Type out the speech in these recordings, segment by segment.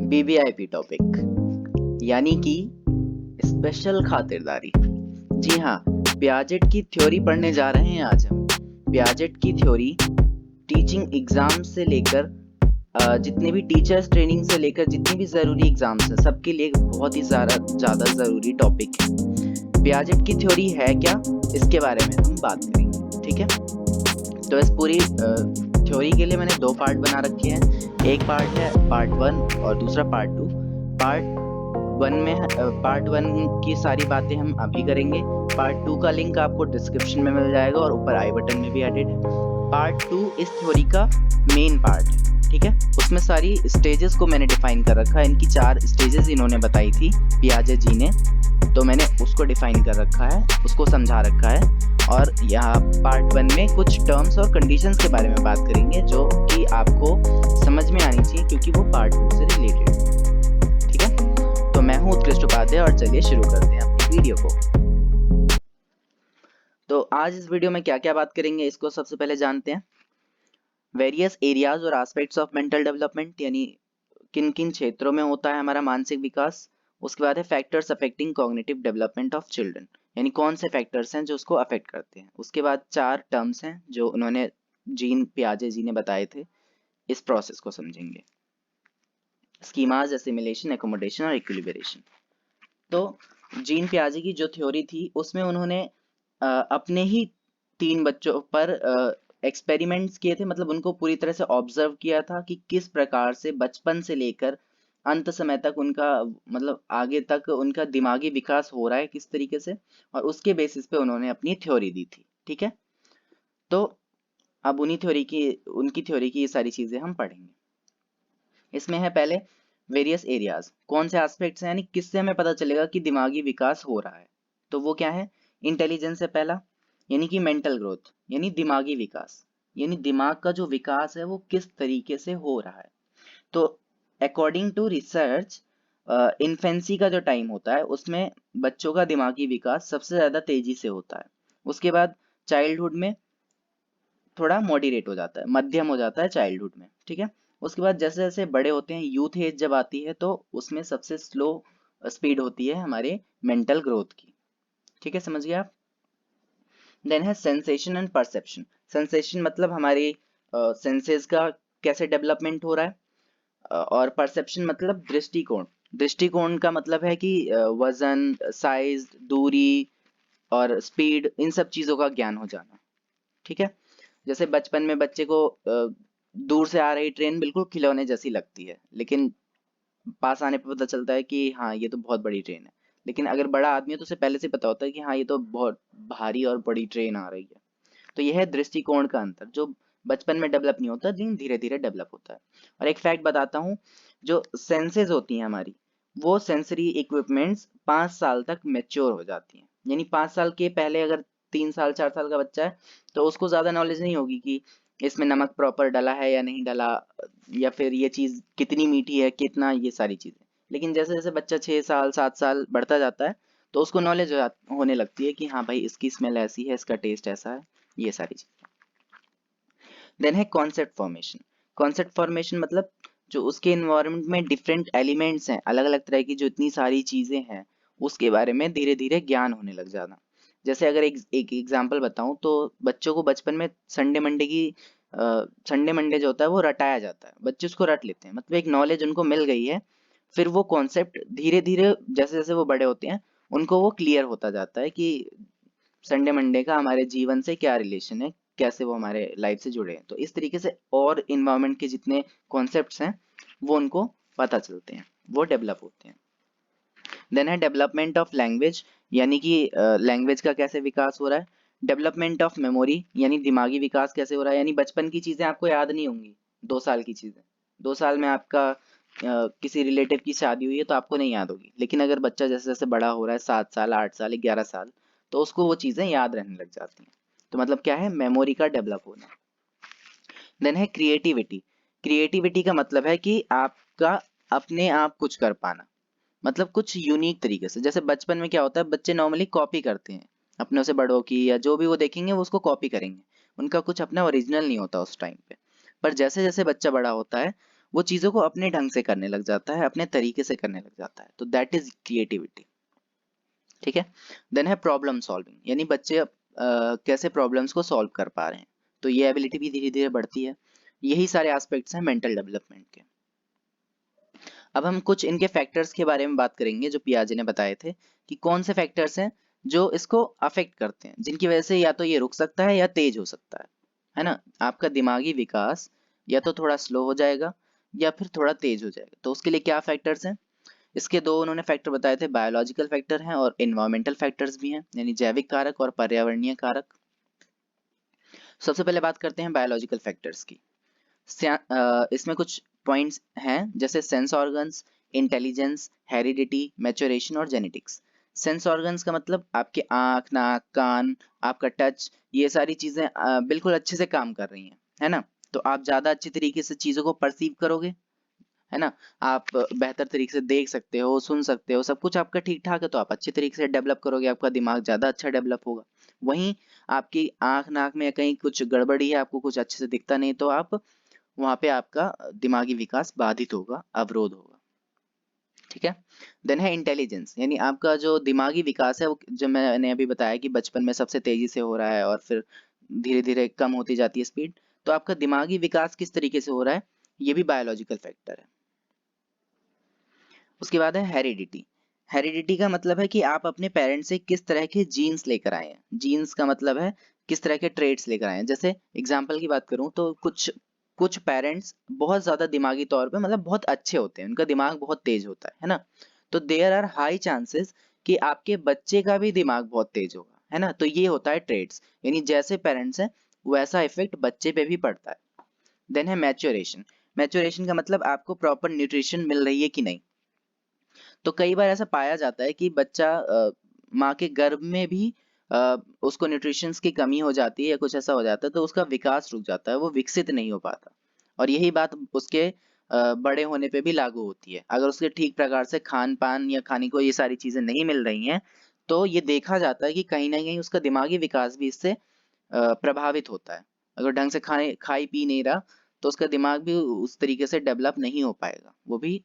BBIP topic यानी कि special खातिरदारी। जी हाँ, पियाजेट की थ्योरी पढ़ने जा रहे हैं आज हम। पियाजेट की थ्योरी टीचिंग एग्जाम से लेकर जितने भी टीचर्स ट्रेनिंग से लेकर जितने भी ज़रूरी एग्जाम्स हैं सबके लिए बहुत ही ज़्यादा ज़रूरी टॉपिक है। पियाजेट की थ्योरी है क्या, इसके बारे में हम बात करेंगे, ठीक है। तो इस पूरी थ्योरी के लिए मैंने 2 पार्ट बना रखे हैं। एक पार्ट है पार्ट 1 और दूसरा पार्ट 2। पार्ट 1 की सारी बातें हम अभी करेंगे। पार्ट 2 का लिंक आपको डिस्क्रिप्शन में मिल जाएगा और ऊपर आई बटन में भी एडेड है। पार्ट 2 इस थ्योरी का मेन पार्ट है, ठीक है। उसमें सारी स्टेजेस को मैंने डिफाइन कर रखा है। इनकी 4 स्टेजेस इन्होंने बताई थी पियाजे जी ने, तो मैंने उसको डिफाइन कर रखा है, उसको समझा रखा है। और यहाँ पार्ट 1 में कुछ टर्म्स और कंडीशंस के बारे में बात करेंगे जो कि आपको समझ में आनी चाहिए क्योंकि वो पार्ट 2 से रिलेटेड है, ठीक है। तो मैं हूँ उत्कृष्ट उपाध्याय और चलिए शुरू करते हैं अपनी वीडियो को। तो आज इस वीडियो में क्या क्या बात करेंगे इसको सबसे पहले जानते हैं। वेरियस एरियाज और एस्पेक्ट्स ऑफ मेंटल डेवलपमेंट, यानी किन किन क्षेत्रों में होता है हमारा मानसिक विकास। उसके बाद है factors affecting cognitive development of children, यानी कौन से फैक्टर्स हैं जो उसको अफेक्ट करते हैं। उसके बाद 4 टर्म्स हैं जो उन्होंने जीन पियाजे जी ने बताए थे, इस प्रोसेस को समझेंगे। स्कीमाज, एसिमिलेशन, एकोमोडेशन और इक्विलिब्रेशन। तो जीन पियाजे की जो थ्योरी थी उसमें उन्होंने अपने ही 3 बच्चों पर एक्सपेरिमेंट्स किए थे, मतलब उनको पूरी तरह से ऑब्जर्व किया था कि किस प्रकार से बचपन से लेकर अंत समय तक उनका मतलब आगे तक उनका दिमागी विकास हो रहा है किस तरीके से, और उसके बेसिस पे उन्होंने अपनी थ्योरी दी थी, ठीक है। तो अब उनकी थ्योरी की ये सारी चीजें हम पढ़ेंगे। इसमें है पहले वेरियस एरियाज, कौन से एस्पेक्ट्स हैं, यानी किससे हमें पता चलेगा कि दिमागी विकास हो रहा है। तो वो क्या है, इंटेलिजेंस है पहला, यानी कि मेंटल ग्रोथ, यानी दिमागी विकास, यानी दिमाग का जो विकास है वो किस तरीके से हो रहा है। तो अकॉर्डिंग टू रिसर्च इन्फेंसी का जो टाइम होता है उसमें बच्चों का दिमागी विकास सबसे ज्यादा तेजी से होता है। उसके बाद चाइल्डहुड में थोड़ा मॉडरेट हो जाता है, मध्यम हो जाता है चाइल्डहुड में, ठीक है। उसके बाद जैसे जैसे बड़े होते हैं, यूथ एज जब आती है तो उसमें सबसे स्लो स्पीड होती है हमारे मेंटल ग्रोथ की, ठीक है, समझ गए आप। देन है सेंसेशन एंड परसेप्शन। सेंसेशन मतलब हमारी सेंसेस का कैसे डेवलपमेंट हो रहा है, और परसेप्शन मतलब दृष्टिकोण। दृष्टिकोण का मतलब है कि वजन, साइज, दूरी और स्पीड, इन सब चीजों का ज्ञान हो जाना, ठीक है। जैसे बचपन में बच्चे को दूर से आ रही ट्रेन बिल्कुल खिलौने जैसी लगती है, लेकिन पास आने पे पता चलता है कि हाँ ये तो बहुत बड़ी ट्रेन है। लेकिन अगर बड़ा आदमी है तो उसे पहले से पता होता है कि हाँ ये तो बहुत भारी और बड़ी ट्रेन आ रही है। तो यह है दृष्टिकोण का अंतर जो बचपन में डेवलप नहीं होता, लेकिन धीरे धीरे डेवलप होता है। और एक फैक्ट बताता हूँ, जो सेंसेस होती हैं हमारी, वो सेंसरी इक्विपमेंट्स 5 साल तक मैच्योर हो जाती हैं। यानी 5 साल के पहले अगर 3 साल 4 साल का बच्चा है तो उसको ज्यादा नॉलेज नहीं होगी कि इसमें नमक प्रॉपर डला है या नहीं डला, या फिर ये चीज कितनी मीठी है कितना, ये सारी चीजें। लेकिन जैसे जैसे बच्चा 6 साल 7 साल बढ़ता जाता है तो उसको नॉलेज होने लगती है कि हाँ भाई इसकी स्मेल ऐसी है, इसका टेस्ट ऐसा है, ये सारी चीजें। देन है कॉन्सेप्ट फॉर्मेशन। कॉन्सेप्ट फॉर्मेशन मतलब जो उसके इन्वायरमेंट में डिफरेंट एलिमेंट्स हैं, अलग अलग तरह की जो इतनी सारी चीजें हैं, उसके बारे में धीरे धीरे ज्ञान होने लग जाना। जैसे अगर एक एग्जांपल बताऊं तो बच्चों को बचपन में संडे मंडे जो होता है वो रटाया जाता है, बच्चे उसको रट लेते हैं, मतलब एक नॉलेज उनको मिल गई है। फिर वो कॉन्सेप्ट धीरे धीरे जैसे जैसे वो बड़े होते हैं उनको वो क्लियर होता जाता है कि संडे मंडे का हमारे जीवन से क्या रिलेशन है, कैसे वो हमारे लाइफ से जुड़े हैं। तो इस तरीके से और इन्वायरमेंट के जितने कॉन्सेप्ट्स हैं वो उनको पता चलते हैं, वो डेवलप होते हैं। देन है डेवलपमेंट ऑफ लैंग्वेज, यानी कि लैंग्वेज का कैसे विकास हो रहा है। डेवलपमेंट ऑफ मेमोरी, यानी दिमागी विकास कैसे हो रहा है, यानी बचपन की चीजें आपको याद नहीं होंगी, 2 साल की चीजें 2 साल में आपका किसी रिलेटिव की शादी हुई है तो आपको नहीं याद होगी। लेकिन अगर बच्चा जैसे जैसे बड़ा हो रहा है, 7 साल 8 साल 11 साल, तो उसको वो चीजें याद रहने लग जाती हैं। तो मतलब क्या है, मेमोरी का डेवलप होना। देन है क्रिएटिविटी। क्रिएटिविटी का मतलब है कि आपका अपने आप कुछ कर पाना, मतलब कुछ यूनिक तरीके से। जैसे बचपन में क्या होता है, बच्चे नॉर्मली कॉपी करते हैं अपनों से बड़ों की, या जो भी वो देखेंगे वो उसको कॉपी करेंगे, उनका कुछ अपना ओरिजिनल नहीं होता उस टाइम पे। पर जैसे जैसे बच्चा बड़ा होता है वो चीज़ों को अपने ढंग से करने लग जाता है, अपने तरीके से करने लग जाता है, तो दैट इज क्रिएटिविटी। ठीक है। देन है प्रॉब्लम सॉल्विंग, यानी बच्चे कैसे प्रॉब्लम्स को सॉल्व कर पा रहे हैं, तो ये एबिलिटी भी धीरे धीरे बढ़ती है। यही सारे एस्पेक्ट्स हैं मेंटल डेवलपमेंट के। अब हम कुछ इनके फैक्टर्स के बारे में बात करेंगे जो पियाजे ने बताए थे कि कौन से फैक्टर्स हैं जो इसको अफेक्ट करते हैं, जिनकी वजह से या तो ये रुक सकता है या तेज हो सकता है ना। आपका दिमागी विकास या तो थोड़ा स्लो हो जाएगा या फिर थोड़ा तेज हो जाएगा। तो उसके लिए क्या फैक्टर्स हैं, इसके दो उन्होंने फैक्टर बताए थे, बायोलॉजिकल फैक्टर हैं और एनवायरमेंटल फैक्टर्स भी हैं, यानी जैविक कारक और पर्यावरणीय कारक। सबसे पहले बात करते हैं बायोलॉजिकल फैक्टर्स की। इसमें कुछ पॉइंट्स हैं जैसे sense organs, intelligence, heredity, maturation और जेनेटिक्स। सेंस ऑर्गन्स का मतलब आपके आंख, नाक, कान, आपका टच, ये सारी चीजें बिल्कुल अच्छे से काम कर रही हैं, है ना। तो आप ज्यादा अच्छे तरीके से चीजों को परसीव करोगे, है ना। आप बेहतर तरीके से देख सकते हो, सुन सकते हो, सब कुछ आपका ठीक ठाक है तो आप अच्छे तरीके से डेवलप करोगे, आपका दिमाग ज्यादा अच्छा डेवलप होगा। वहीं आपकी आंख, नाक में कहीं कुछ गड़बड़ी है, आपको कुछ अच्छे से दिखता नहीं, तो आप वहां पे आपका दिमागी विकास बाधित होगा, अवरोध होगा। ठीक है। देन है इंटेलिजेंस, यानी आपका जो दिमागी विकास है वो जो मैंने अभी बताया कि बचपन में सबसे तेजी से हो रहा है और फिर धीरे धीरे कम होती जाती है स्पीड, तो आपका दिमागी विकास किस तरीके से हो रहा है, ये भी बायोलॉजिकल फैक्टर है। उसके बाद है हेरिडिटी। हेरिडिटी का मतलब है कि आप अपने पेरेंट्स से किस तरह के जीन्स लेकर आए हैं। जीन्स का मतलब है किस तरह के ट्रेड्स लेकर आए हैं। जैसे एग्जांपल की बात करूं तो कुछ कुछ पेरेंट्स बहुत ज्यादा दिमागी तौर पे मतलब बहुत अच्छे होते हैं, उनका दिमाग बहुत तेज होता है ना। तो देयर आर हाई चांसेस कि आपके बच्चे का भी दिमाग बहुत तेज होगा, है ना। तो ये होता है ट्रेड्स, यानी जैसे पेरेंट्स हैं वैसा इफेक्ट बच्चे पे भी पड़ता है। देन है मैच्योरेशन। मैच्योरेशन का मतलब आपको प्रॉपर न्यूट्रिशन मिल रही है कि नहीं। तो कई बार ऐसा पाया जाता है कि बच्चा माँ के गर्भ में भी उसको न्यूट्रिशंस की कमी हो जाती है या कुछ ऐसा हो जाता है तो उसका विकास रुक जाता है, वो विकसित नहीं हो पाता। और यही बात उसके बड़े होने पे भी लागू होती है। अगर उसके ठीक प्रकार से खान पान या खाने को ये सारी चीजें नहीं मिल रही हैं तो ये देखा जाता है कि कहीं ना कहीं उसका दिमागी विकास भी इससे प्रभावित होता है। अगर ढंग से खाने खाई पी नहीं रहा तो उसका दिमाग भी उस तरीके से डेवलप नहीं हो पाएगा, वो भी।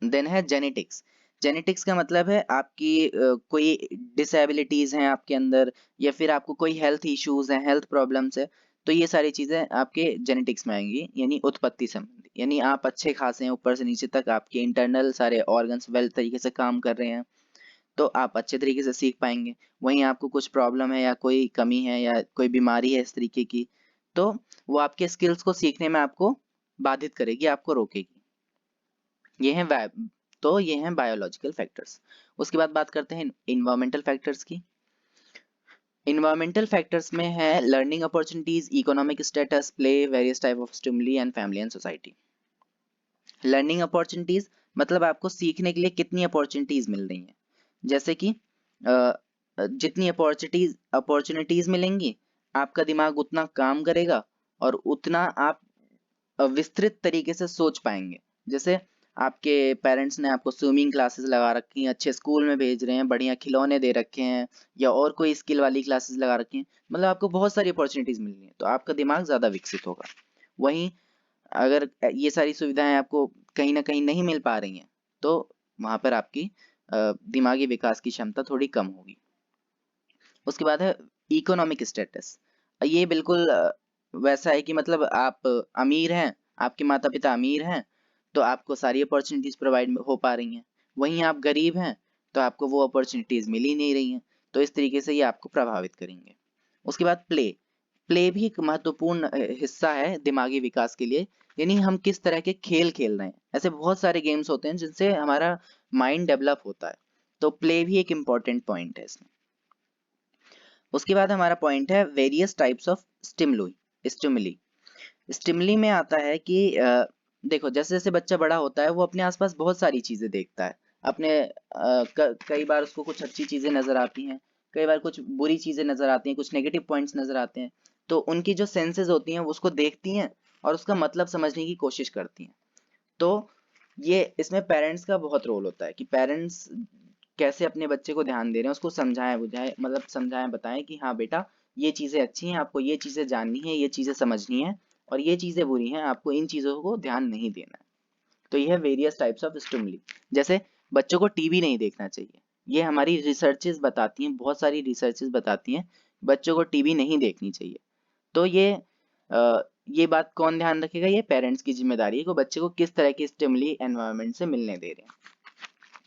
देन है जेनेटिक्स। जेनेटिक्स का मतलब है आपकी कोई डिसेबिलिटीज हैं आपके अंदर या फिर आपको कोई हेल्थ इश्यूज हैं, हेल्थ प्रॉब्लम्स है, तो ये सारी चीजें आपके जेनेटिक्स में आएंगी, यानी उत्पत्ति संबंधी। यानी आप अच्छे खासे हैं, ऊपर से नीचे तक आपके इंटरनल सारे ऑर्गन्स वेल तरीके से काम कर रहे हैं तो आप अच्छे तरीके से सीख पाएंगे। वहीं आपको कुछ प्रॉब्लम है या कोई कमी है या कोई बीमारी है इस तरीके की, तो वो आपके स्किल्स को सीखने में आपको बाधित करेगी, आपको रोकेगी। ये हैं ये हैं बायोलॉजिकल फैक्टर्स। उसके बाद बात करते हैं इन्वायरमेंटल फैक्टर्स की। इन्वायरमेंटल फैक्टर्स में है learning opportunities, economic status, play, various type of stimuli and family and society. Learning opportunities मतलब आपको सीखने के लिए कितनी अपॉर्चुनिटीज मिल रही हैं। जैसे कि जितनी अपॉर्चुनिटीज मिलेंगी आपका दिमाग उतना काम करेगा और उतना आप विस्तृत तरीके से सोच पाएंगे। जैसे आपके पेरेंट्स ने आपको स्विमिंग क्लासेस लगा रखी हैं, अच्छे स्कूल में भेज रहे हैं, बढ़िया खिलौने दे रखे हैं या और कोई स्किल वाली क्लासेस लगा रखी हैं, मतलब आपको बहुत सारी अपॉर्चुनिटीज मिल रही हैं तो आपका दिमाग ज्यादा विकसित होगा। वहीं अगर ये सारी सुविधाएं आपको कहीं ना कहीं नहीं मिल पा रही हैं तो वहां पर आपकी दिमागी विकास की क्षमता थोड़ी कम होगी। उसके बाद है इकोनॉमिक स्टेटस। ये बिल्कुल वैसा है कि मतलब आप अमीर हैं, आपके माता पिता अमीर हैं तो आपको सारी अपॉर्चुनिटीज प्रोवाइड हो पा रही हैं। वहीं आप गरीब हैं तो आपको वो अपॉर्चुनिटीज मिल ही नहीं रही हैं, तो इस तरीके से ये आपको प्रभावित करेंगे। उसके बाद प्ले। प्ले भी एक महत्वपूर्ण हिस्सा है दिमागी विकास के लिए, यानी हम किस तरह के खेल खेल रहे हैं। ऐसे बहुत सारे गेम्स होते हैं जिनसे हमारा माइंड डेवलप होता है, तो प्ले भी एक इम्पॉर्टेंट पॉइंट है इसमें। उसके बाद हमारा पॉइंट है various types of stimuli. Stimuli में आता है कि देखो जैसे जैसे बच्चा बड़ा होता है वो अपने आसपास बहुत सारी चीजें देखता है। अपने कई बार उसको कुछ अच्छी चीजें नजर आती हैं, कई बार कुछ बुरी चीजें नजर आती हैं, कुछ नेगेटिव पॉइंट्स नजर आते हैं। तो उनकी जो सेंसेस होती हैं वो उसको देखती हैं और उसका मतलब समझने की कोशिश करती हैं। तो ये इसमें पेरेंट्स का बहुत रोल होता है कि पेरेंट्स कैसे अपने बच्चे को ध्यान दे रहे हैं, उसको समझाएं बुझाएं, मतलब समझाएं बताएं कि हाँ बेटा ये चीजें अच्छी हैं, आपको ये चीजें जाननी है, ये चीजें समझनी है और ये चीज़ें बुरी हैं, आपको इन चीज़ों को ध्यान नहीं देना है। तो ये है वेरियस टाइप्स ऑफ स्टिमुली। जैसे बच्चों को टीवी नहीं देखना चाहिए, ये हमारी रिसर्चेस बताती हैं, बहुत सारी रिसर्चेस बताती हैं बच्चों को टीवी नहीं देखनी चाहिए। तो ये बात कौन ध्यान रखेगा? ये पेरेंट्स की जिम्मेदारी है कि बच्चे को किस तरह की स्टिमुली एनवायरनमेंट से मिलने दे रहे हैं।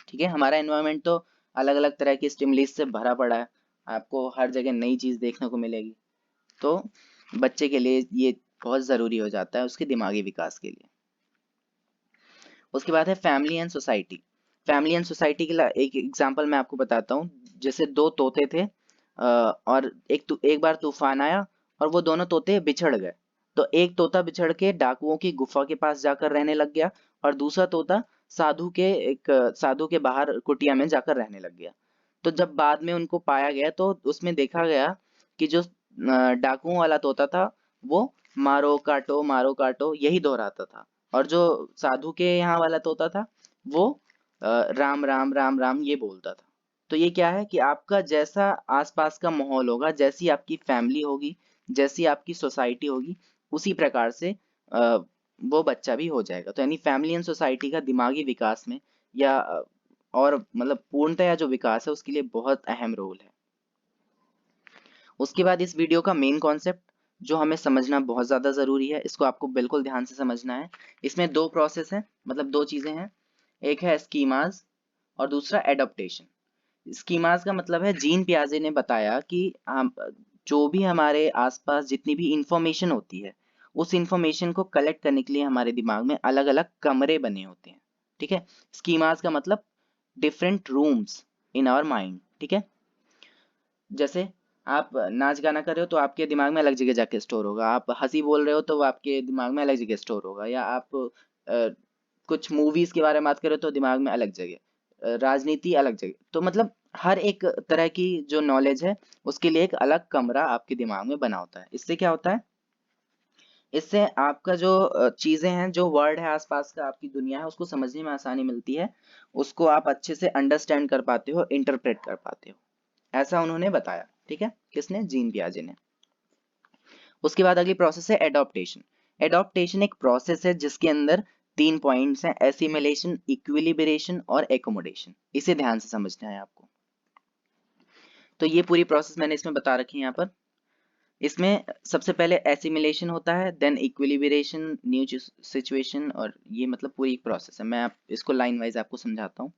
ठीक है, हमारा एनवायरनमेंट तो अलग अलग तरह की स्टिमुली से भरा पड़ा है, आपको हर जगह नई चीज देखने को मिलेगी। तो बच्चे के लिए ये बहुत जरूरी हो जाता है उसके दिमागी विकास के लिए। उसके बाद है family and society. Family and society के लिए एक एग्जांपल मैं आपको बताता हूँ। जैसे दो तोते थे और एक बार तूफान आया और वो दोनों तोते बिछड़ गए। तो एक तोता बिछड़ के डाकुओं की गुफा के पास जाकर रहने लग गया और दूसरा तोता साधु के बाहर कुटिया में जाकर रहने लग गया। तो जब बाद में उनको पाया गया तो उसमें देखा गया कि जो डाकुओं वाला तोता था वो मारो काटो यही दोहराता था, और जो साधु के यहाँ वाला तोता था वो राम राम राम राम ये बोलता था। तो ये क्या है कि आपका जैसा आसपास का माहौल होगा, जैसी आपकी फैमिली होगी, जैसी आपकी सोसाइटी होगी, उसी प्रकार से वो बच्चा भी हो जाएगा। तो यानी फैमिली एंड सोसाइटी का दिमागी विकास में या और मतलब पूर्णतया जो विकास है उसके लिए बहुत अहम रोल है। उसके बाद इस वीडियो का मेन कॉन्सेप्ट जो हमें समझना बहुत ज्यादा जरूरी है, इसको आपको बिल्कुल ध्यान से समझना है। इसमें दो प्रोसेस हैं, मतलब दो चीजें हैं, एक है स्कीमाज और दूसरा एडॉप्टेशन। स्कीमाज का मतलब है जीन पियाजे ने बताया कि हम जो भी हमारे आसपास जितनी भी इंफॉर्मेशन होती है उस इंफॉर्मेशन को कलेक्ट करने के लिए हमारे दिमाग में अलग अलग कमरे बने होते हैं। ठीक है, स्कीमाज का मतलब different rooms in our mind. ठीक है, जैसे आप नाच गाना कर रहे हो तो आपके दिमाग में अलग जगह जाके स्टोर होगा, आप हंसी बोल रहे हो तो वो आपके दिमाग में अलग जगह स्टोर होगा, या आप कुछ मूवीज के बारे में बात कर रहे हो तो दिमाग में अलग जगह, राजनीति अलग जगह। तो मतलब हर एक तरह की जो नॉलेज है उसके लिए एक अलग कमरा आपके दिमाग में बना होता है। इससे क्या होता है, इससे आपका जो चीजें हैं, जो वर्ल्ड है आसपास का, आपकी दुनिया है, उसको समझने में आसानी मिलती है, उसको आप अच्छे से अंडरस्टैंड कर पाते हो, इंटरप्रेट कर पाते हो। ऐसा उन्होंने बताया। ठीक है, किसने? जीन पियाजे ने। उसके बाद अगली प्रोसेस है एडॉप्टेशन। एडॉप्टेशन एक प्रोसेस है जिसके अंदर 3 पॉइंट्स हैं, एसिमिलेशन, इक्विलिब्रेशन और एकोमोडेशन। इसे ध्यान से समझना है आपको। तो ये पूरी प्रोसेस मैंने इसमें बता रखी है यहाँ पर। इसमें सबसे पहले एसिमिलेशन होता है, देन इक्विलिब्रेशन, न्यू सिचुएशन, और ये मतलब पूरी एक प्रोसेस है। मैं इसको लाइन वाइज आपको समझाता हूँ।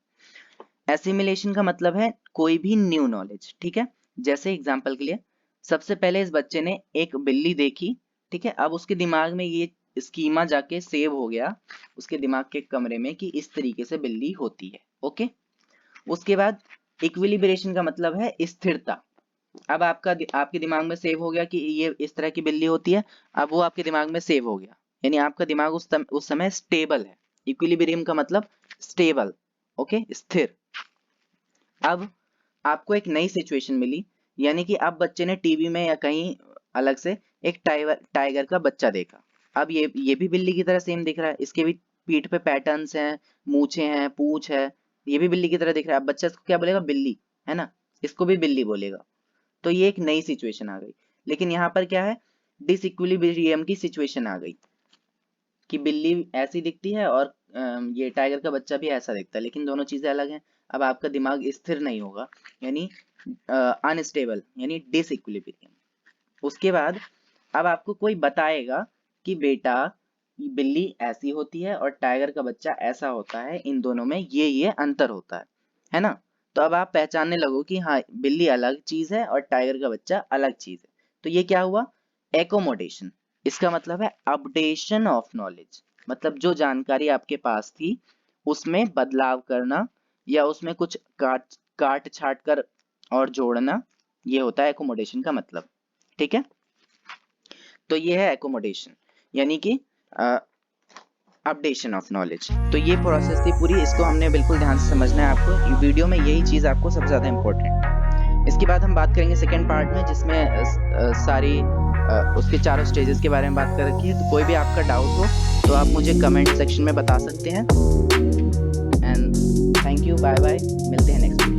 एसिमिलेशन का मतलब है कोई भी न्यू नॉलेज। ठीक है, जैसे एग्जांपल के लिए सबसे पहले इस बच्चे ने एक बिल्ली देखी। ठीक है, अब उसके दिमाग में ये स्कीमा जाके सेव हो गया उसके दिमाग के कमरे में कि इस तरीके से बिल्ली होती है। ओके, उसके बाद इक्विलिब्रेशन का मतलब है स्थिरता। अब आपके दिमाग में सेव हो गया कि ये इस तरह की बिल्ली होती है, अब वो आपके दिमाग में सेव हो गया, यानी आपका दिमाग उस समय स्टेबल है। इक्विलिब्रियम का मतलब स्टेबल, ओके, स्थिर। अब आपको एक नई सिचुएशन मिली, यानी कि अब बच्चे ने टीवी में या कहीं अलग से एक टाइगर का बच्चा देखा। अब ये भी बिल्ली की तरह सेम दिख रहा है, इसके भी पीठ पे पैटर्न्स हैं, मूछें हैं, पूंछ है, ये भी बिल्ली की तरह दिख रहा है। अब बच्चा इसको क्या बोलेगा? बिल्ली, है ना, इसको भी बिल्ली बोलेगा। तो ये एक नई सिचुएशन आ गई। लेकिन यहाँ पर क्या है, डिसइक्विलिब्रियम की सिचुएशन आ गई कि बिल्ली ऐसी दिखती है और ये टाइगर का बच्चा भी ऐसा दिखता है, लेकिन दोनों चीजें अलग हैं। अब आपका दिमाग स्थिर नहीं होगा, यानी अनस्टेबल, यानी डिसइक्विलिब्रियम। उसके बाद अब आपको कोई बताएगा कि बेटा बिल्ली ऐसी होती है और टाइगर का बच्चा ऐसा होता है, इन दोनों में ये अंतर होता है ना। तो अब आप पहचानने लगो कि हाँ, बिल्ली अलग चीज है और टाइगर का बच्चा अलग चीज है। तो ये क्या हुआ? एकोमोडेशन। इसका मतलब है अपडेशन ऑफ नॉलेज, मतलब जो जानकारी आपके पास थी उसमें बदलाव करना या उसमें कुछ काट छाट कर और जोड़ना, ये होता है एकोमोडेशन का मतलब। ठीक है, तो ये है एकोमोडेशन, यानी कि अपडेशन ऑफ नॉलेज। तो ये प्रोसेस थी पूरी, इसको हमने बिल्कुल ध्यान से समझना है आपको। वीडियो में यही चीज आपको सबसे ज्यादा इंपॉर्टेंट। इसके बाद हम बात करेंगे सेकेंड पार्ट में, जिसमें सारी उसके चारों स्टेजेस के बारे में बात कर रखी है। तो कोई भी आपका डाउट हो तो आप मुझे कमेंट सेक्शन में बता सकते हैं। And thank you, bye bye, मिलते हैं नेक्स्ट वीडियो।